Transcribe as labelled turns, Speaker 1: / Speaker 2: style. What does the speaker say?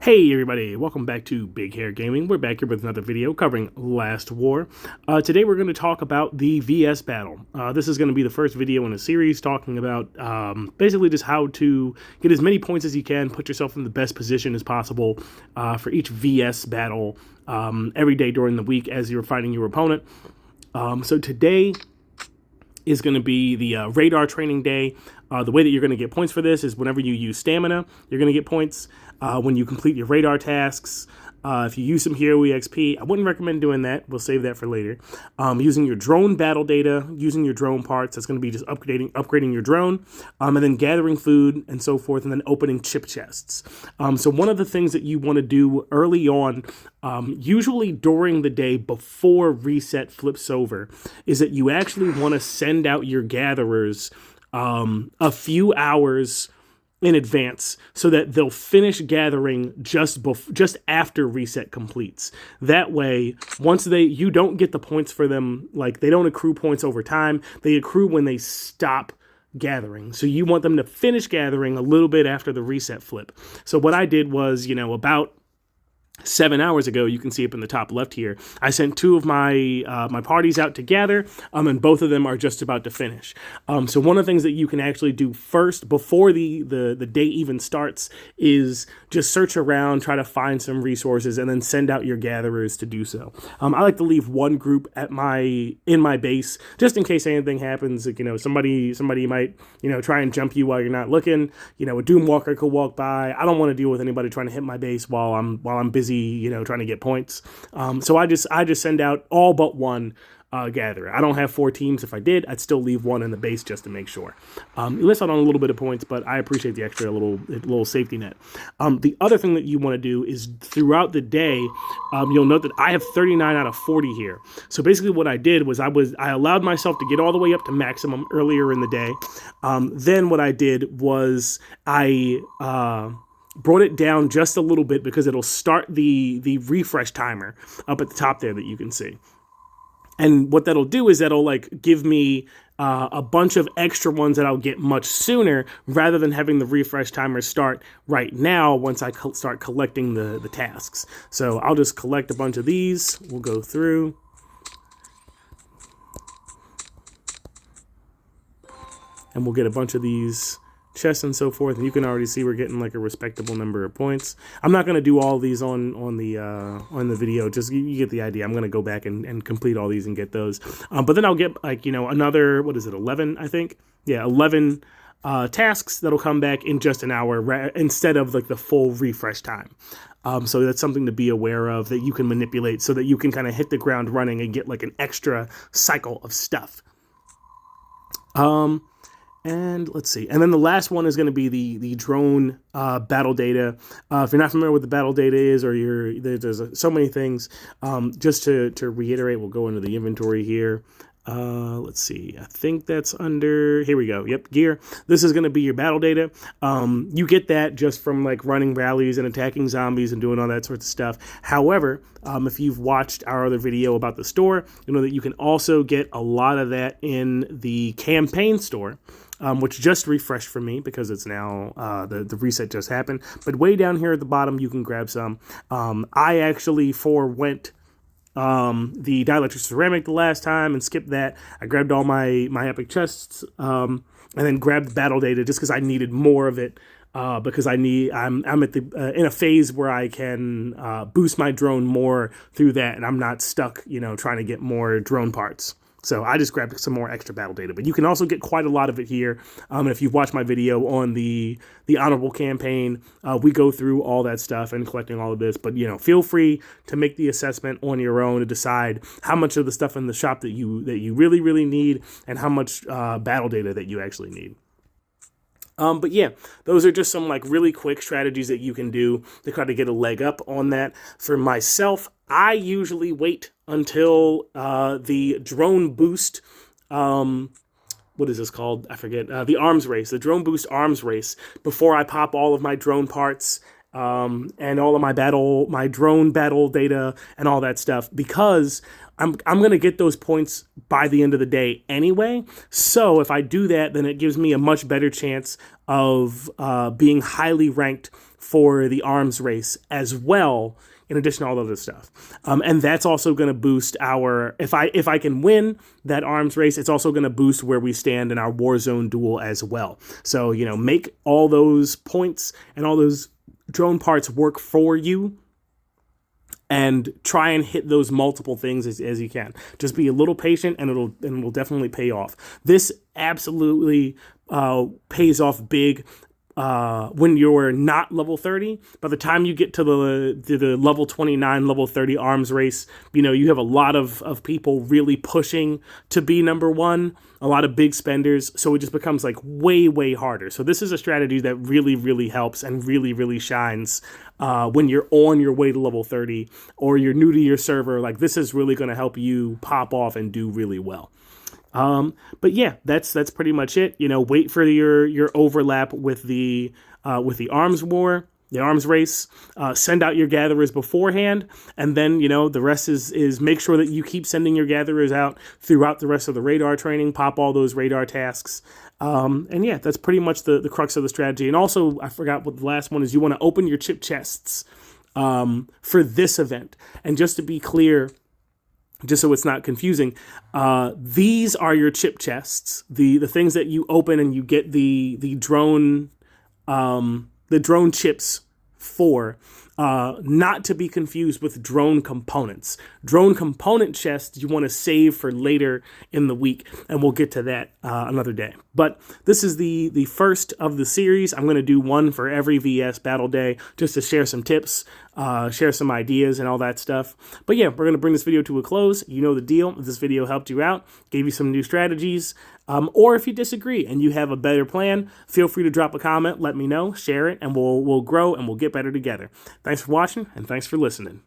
Speaker 1: Hey everybody, welcome back to Big Hair Gaming. We're back here with another video covering Last War. Today we're going to talk about the VS battle. This is going to be the first video in a series talking about basically just how to get as many points as you can, put yourself in the best position as possible for each VS battle every day during the week as you're fighting your opponent. So today is going to be the radar training day. The way that you're going to get points for this is whenever you use stamina, you're going to get points. When you complete your radar tasks, if you use some hero EXP, I wouldn't recommend doing that. We'll save that for later. Using your drone battle data, using your drone parts, that's going to be just upgrading your drone, and then gathering food and so forth, and then opening chip chests. So one of the things that you want to do early on, usually during the day before reset flips over, is that you actually want to send out your gatherers a few hours in advance so that they'll finish gathering just after reset completes. That way, once you don't get the points for them, like they don't accrue points over time, they accrue when they stop gathering. So you want them to finish gathering a little bit after the reset flip. So what I did was, about 7 hours ago, you can see up in the top left here, I sent two of my my parties out to gather, and both of them are just about to finish. So one of the things that you can actually do first, before the day even starts, is just search around, try to find some resources, and then send out your gatherers to do so. I like to leave one group in my base, just in case anything happens. Like, somebody might, try and jump you while you're not looking. A Doomwalker could walk by. I don't want to deal with anybody trying to hit my base while I'm busy, trying to get points. So I just send out all but one gatherer. I don't have 4 teams. If I did, I'd still leave one in the base just to make sure. You miss out on a little bit of points, but I appreciate the extra little safety net. The other thing that you want to do is throughout the day, you'll note that I have 39 out of 40 here. So basically what I did was I allowed myself to get all the way up to maximum earlier in the day. Then what I did was I brought it down just a little bit because it'll start the refresh timer up at the top there that you can see. And what that'll do is that'll give me a bunch of extra ones that I'll get much sooner, rather than having the refresh timer start right now once I start collecting the tasks. So I'll just collect a bunch of these. We'll go through. And we'll get a bunch of these chests and so forth, and you can already see we're getting a respectable number of points. I'm not going to do all these on the video, just you get the idea. I'm going to go back and complete all these and get those, but then I'll get another, what is it, 11, I think? Yeah, 11 tasks that'll come back in just an hour instead of the full refresh time. So that's something to be aware of, that you can manipulate so that you can kind of hit the ground running and get an extra cycle of stuff. And let's see. And then the last one is going to be the drone battle data. If you're not familiar with the battle data is, or there's so many things. Just to reiterate, we'll go into the inventory here. Let's see. I think that's under, here we go. Yep, gear. This is going to be your battle data. You get that just from running rallies and attacking zombies and doing all that sorts of stuff. However, if you've watched our other video about the store, you know that you can also get a lot of that in the campaign store, which just refreshed for me because it's now, the reset just happened. But way down here at the bottom, you can grab some. I actually forewent the dielectric ceramic the last time and skipped that. I grabbed all my epic chests, and then grabbed battle data just because I needed more of it, because I'm at the in a phase where I can boost my drone more through that, and I'm not stuck trying to get more drone parts. So I just grabbed some more extra battle data, but you can also get quite a lot of it here. And if you've watched my video on the honorable campaign, we go through all that stuff and collecting all of this. But feel free to make the assessment on your own to decide how much of the stuff in the shop that you really need, and how much battle data that you actually need. But yeah, those are just some really quick strategies that you can do to kind of get a leg up on that. For myself, I usually wait until the drone boost, what is this called? I forget. The arms race, the drone boost arms race, before I pop all of my drone parts and all of my drone battle data and all that stuff, because I'm going to get those points by the end of the day anyway. So if I do that, then it gives me a much better chance of being highly ranked for the arms race as well, in addition to all the other stuff. And that's also going to boost our, if I can win that arms race, it's also going to boost where we stand in our Warzone duel as well. So, you know, make all those points and all those drone parts work for you, and try and hit those multiple things as you can. Just be a little patient, and it'll definitely pay off. This absolutely pays off big when you're not level 30. By the time you get to the level 29, level 30 arms race, you know, you have a lot of people really pushing to be number one, a lot of big spenders, so it just becomes like way harder. So this is a strategy that really helps and really shines when you're on your way to level 30 or you're new to your server. Like, this is really going to help you pop off and do really well. But yeah, that's pretty much it. You know, wait for your overlap with the arms war, the arms race. Send out your gatherers beforehand, and then, you know, the rest is make sure that you keep sending your gatherers out throughout the rest of the radar training. Pop all those radar tasks. And yeah, that's pretty much the crux of the strategy. And also, I forgot what the last one is. You want to open your chip chests for this event. And just to be clear, just so it's not confusing, these are your chip chests, the things that you open and you get the drone chips for. Not to be confused with drone components. Drone component chests you want to save for later in the week, and we'll get to that another day. But this is the first of the series. I'm going to do one for every VS Battle Day just to share some tips, share some ideas and all that stuff. But yeah, we're going to bring this video to a close. You know the deal. If this video helped you out, gave you some new strategies, or if you disagree and you have a better plan, feel free to drop a comment, let me know, share it, and we'll grow and we'll get better together. Thanks for watching, and thanks for listening.